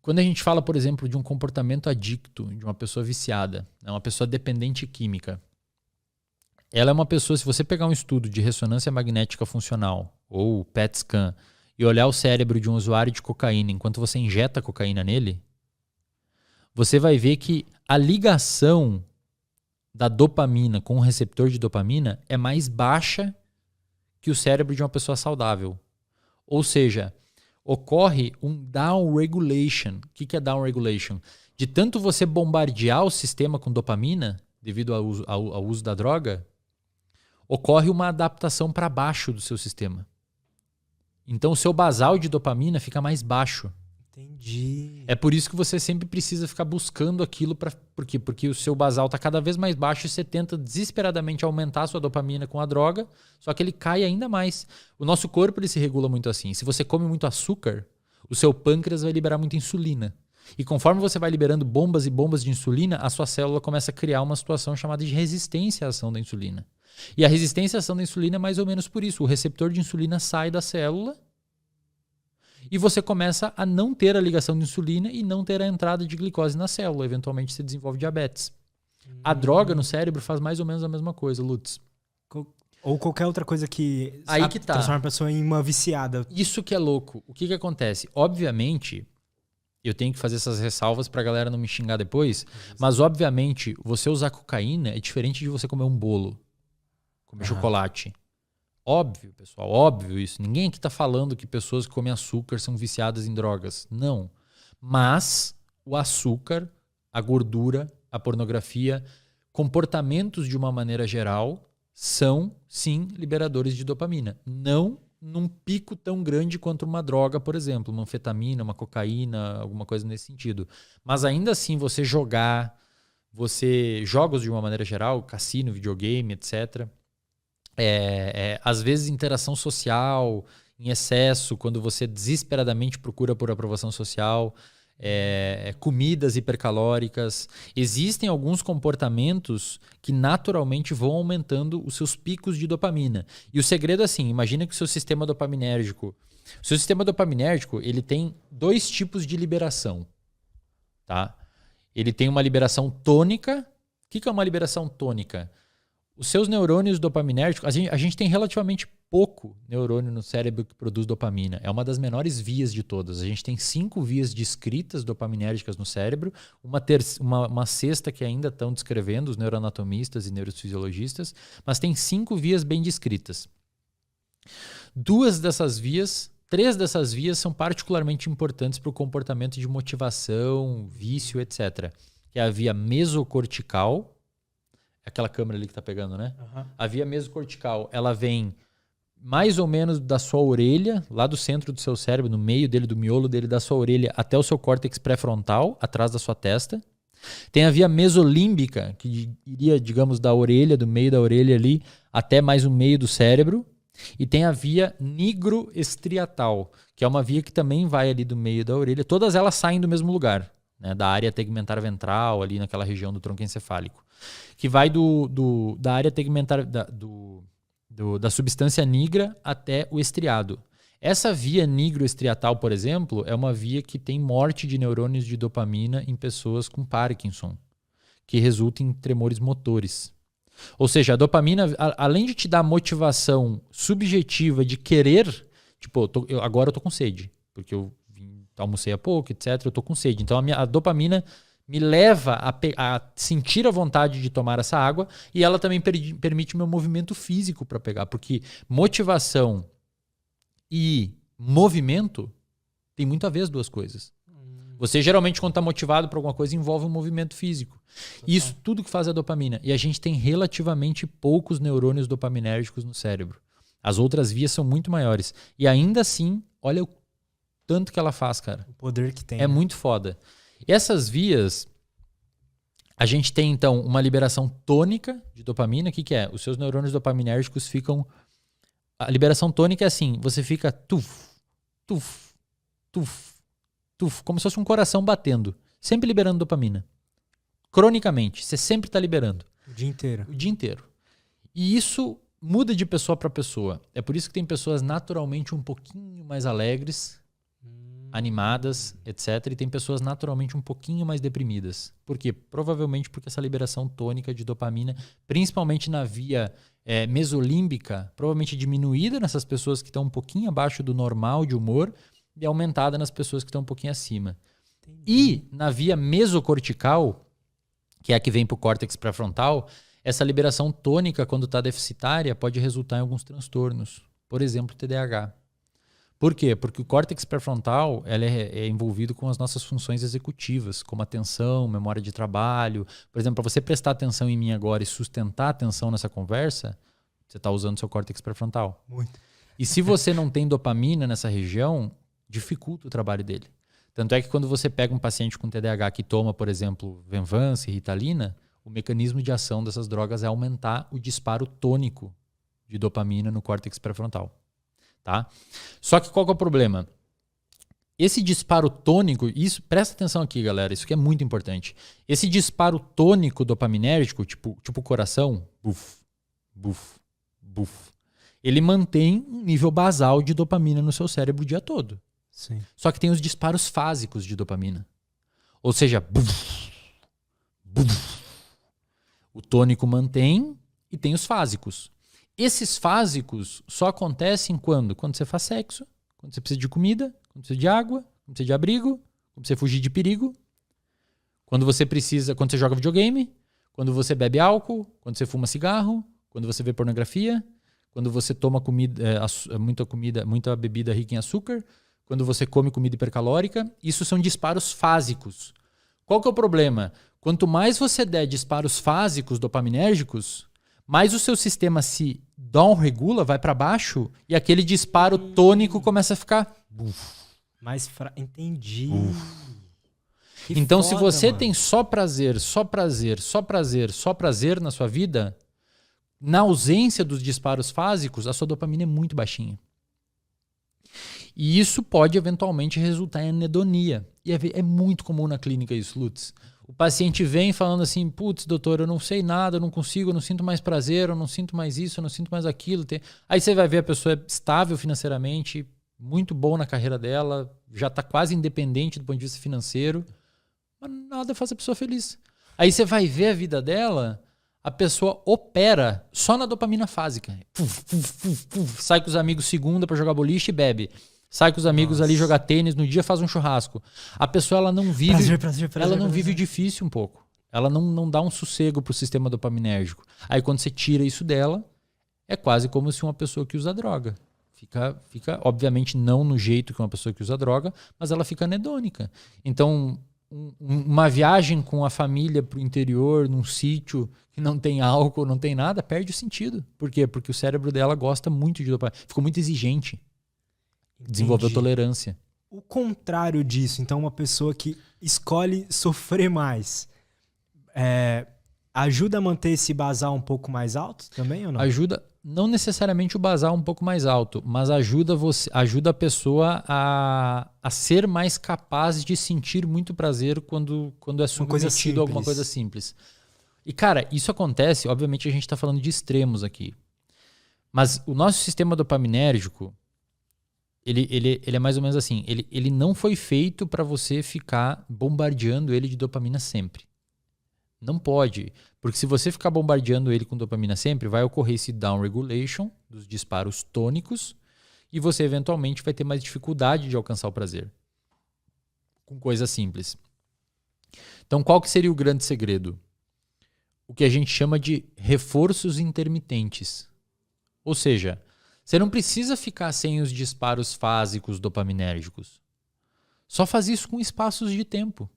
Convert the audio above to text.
Quando a gente fala, por exemplo, de um comportamento adicto, de uma pessoa viciada, né, uma pessoa dependente química, ela é uma pessoa, se você pegar um estudo de ressonância magnética funcional ou PET scan e olhar o cérebro de um usuário de cocaína enquanto você injeta cocaína nele, você vai ver que a ligação da dopamina com o receptor de dopamina é mais baixa que o cérebro de uma pessoa saudável. Ou seja, ocorre um down-regulation. O que é down-regulation? De tanto você bombardear o sistema com dopamina, devido ao uso da droga, ocorre uma adaptação para baixo do seu sistema. Então o seu basal de dopamina fica mais baixo. Entendi. É por isso que você sempre precisa ficar buscando aquilo. Por quê? Porque o seu basal está cada vez mais baixo e você tenta desesperadamente aumentar a sua dopamina com a droga, só que ele cai ainda mais. O nosso corpo ele se regula muito assim. Se você come muito açúcar, o seu pâncreas vai liberar muita insulina. E conforme você vai liberando bombas e bombas de insulina, a sua célula começa a criar uma situação chamada de resistência à ação da insulina. E a resistência à ação da insulina é mais ou menos por isso. O receptor de insulina sai da célula e você começa a não ter a ligação de insulina e não ter a entrada de glicose na célula. Eventualmente você desenvolve diabetes. A droga no cérebro faz mais ou menos a mesma coisa, Lutz. Ou qualquer outra coisa que, Aí que tá. Transforma a pessoa em uma viciada. Isso que é louco. O que acontece? Obviamente, eu tenho que fazer essas ressalvas pra galera não me xingar depois, mas obviamente você usar cocaína é diferente de você comer um bolo, comer chocolate. Óbvio, pessoal, óbvio isso. Ninguém aqui tá falando que pessoas que comem açúcar são viciadas em drogas. Não. Mas o açúcar, a gordura, a pornografia, comportamentos de uma maneira geral são, sim, liberadores de dopamina. Não num pico tão grande quanto uma droga, por exemplo, uma anfetamina, uma cocaína, alguma coisa nesse sentido. Mas ainda assim, jogos de uma maneira geral, cassino, videogame, etc., às vezes interação social em excesso, quando você desesperadamente procura por aprovação social, comidas hipercalóricas. Existem alguns comportamentos que naturalmente vão aumentando os seus picos de dopamina. E o segredo é assim, imagina que o seu sistema dopaminérgico ele tem dois tipos de liberação. Tá? Ele tem uma liberação tônica. O que é uma liberação tônica? Os seus neurônios dopaminérgicos, a gente tem relativamente pouco neurônio no cérebro que produz dopamina. É uma das menores vias de todas. A gente tem 5 vias descritas dopaminérgicas no cérebro, uma sexta que ainda estão descrevendo os neuroanatomistas e neurofisiologistas, mas tem 5 vias bem descritas. 3 dessas vias são particularmente importantes para o comportamento de motivação, vício, etc. Que é a via mesocortical, aquela câmera ali que tá pegando, né? A via mesocortical, ela vem mais ou menos da sua orelha, lá do centro do seu cérebro, no meio dele, do miolo dele, da sua orelha, até o seu córtex pré-frontal, atrás da sua testa. Tem a via mesolímbica, que iria, digamos, da orelha, do meio da orelha ali, até mais o meio do cérebro. E tem a via nigroestriatal, que é uma via que também vai ali do meio da orelha. Todas elas saem do mesmo lugar, né? Da área tegmentar ventral, ali naquela região do tronco encefálico. Que vai da área tegmentar, da substância nigra até o estriado. Essa via nigroestriatal, por exemplo, é uma via que tem morte de neurônios de dopamina em pessoas com Parkinson, que resulta em tremores motores. Ou seja, a dopamina, além de te dar motivação subjetiva de querer, tipo, agora eu tô com sede, porque eu almocei há pouco, etc, eu tô com sede. Então a dopamina me leva a sentir a vontade de tomar essa água e ela também permite o meu movimento físico para pegar, porque motivação e movimento tem muito a ver as duas coisas. Você geralmente, quando está motivado por alguma coisa, envolve um movimento físico. Isso tudo que faz a dopamina. E a gente tem relativamente poucos neurônios dopaminérgicos no cérebro. As outras vias são muito maiores. E ainda assim, olha o tanto que ela faz, cara. O poder que tem. É muito foda. Essas vias, a gente tem então uma liberação tônica de dopamina. O que é? Os seus neurônios dopaminérgicos ficam... A liberação tônica é assim, você fica tuf, tuf, tuf, tuf, como se fosse um coração batendo. Sempre liberando dopamina. Cronicamente, você sempre está liberando. O dia inteiro. O dia inteiro. E isso muda de pessoa para pessoa. É por isso que tem pessoas naturalmente um pouquinho mais alegres animadas, etc. E tem pessoas naturalmente um pouquinho mais deprimidas. Por quê? Provavelmente porque essa liberação tônica de dopamina, principalmente na via mesolímbica, provavelmente diminuída nessas pessoas que estão um pouquinho abaixo do normal de humor e aumentada nas pessoas que estão um pouquinho acima. Entendi. E na via mesocortical, que é a que vem para o córtex pré-frontal, essa liberação tônica, quando está deficitária, pode resultar em alguns transtornos. Por exemplo, TDAH. Por quê? Porque o córtex pré-frontal ele é envolvido com as nossas funções executivas, como atenção, memória de trabalho. Por exemplo, para você prestar atenção em mim agora e sustentar a atenção nessa conversa, você está usando seu córtex pré-frontal. Muito. E se você não tem dopamina nessa região, dificulta o trabalho dele. Tanto é que quando você pega um paciente com TDAH que toma, por exemplo, Venvanse, Ritalina, o mecanismo de ação dessas drogas é aumentar o disparo tônico de dopamina no córtex pré-frontal. Tá? Só que qual que é o problema? Esse disparo tônico, isso, presta atenção aqui, galera, isso aqui é muito importante. Esse disparo tônico dopaminérgico, tipo coração, buf, buf, buf, ele mantém um nível basal de dopamina no seu cérebro o dia todo. Sim. Só que tem os disparos fásicos de dopamina. Ou seja, buf, buf. O tônico mantém e tem os fásicos. Esses fásicos só acontecem quando? Quando você faz sexo, quando você precisa de comida, quando precisa de água, quando precisa de abrigo, quando você fugir de perigo, quando você joga videogame, quando você bebe álcool, quando você fuma cigarro, quando você vê pornografia, quando você toma muita bebida rica em açúcar, quando você come comida hipercalórica. Isso são disparos fásicos. Qual que é o problema? Quanto mais você der disparos fásicos dopaminérgicos, mais o seu sistema se downregula, vai para baixo, e aquele disparo tônico começa a ficar... Entendi. Então, foda, se você mano. tem só prazer, só prazer, só prazer, só prazer na sua vida, na ausência dos disparos fásicos, a sua dopamina é muito baixinha. E isso pode eventualmente resultar em anedonia. E é muito comum na clínica isso, Lutz. O paciente vem falando assim, putz, doutor, eu não sei nada, eu não consigo, eu não sinto mais prazer, eu não sinto mais isso, eu não sinto mais aquilo. Aí você vai ver a pessoa é estável financeiramente, muito bom na carreira dela, já está quase independente do ponto de vista financeiro, mas nada faz a pessoa feliz. Aí você vai ver a vida dela, a pessoa opera só na dopamina fásica. Sai com os amigos segunda para jogar boliche e bebe. Sai com os amigos ali jogar tênis, no dia faz um churrasco. A pessoa ela não vive, prazer, ela não vive o difícil um pouco. Ela não dá um sossego pro sistema dopaminérgico. Aí quando você tira isso dela, é quase como se uma pessoa que usa droga. Fica, obviamente não no jeito que uma pessoa que usa droga, mas ela fica anedônica. Então, uma viagem com a família pro interior, num sítio que não tem álcool, não tem nada, perde o sentido. Por quê? Porque o cérebro dela gosta muito de dopamina. Ficou muito exigente. Desenvolveu tolerância. O contrário disso, então uma pessoa que escolhe sofrer mais, ajuda a manter esse basal um pouco mais alto também ou não? Ajuda, não necessariamente o basal um pouco mais alto, mas ajuda a pessoa a ser mais capaz de sentir muito prazer quando é submetido a alguma coisa simples. E cara, isso acontece, obviamente a gente está falando de extremos aqui, mas o nosso sistema dopaminérgico ele é mais ou menos assim, ele não foi feito para você ficar bombardeando ele de dopamina sempre. Não pode, porque se você ficar bombardeando ele com dopamina sempre, vai ocorrer esse downregulation dos disparos tônicos e você eventualmente vai ter mais dificuldade de alcançar o prazer com coisas simples. Então, qual que seria o grande segredo? O que a gente chama de reforços intermitentes. Ou seja, você não precisa ficar sem os disparos fásicos dopaminérgicos. Só faz isso com espaços de tempo.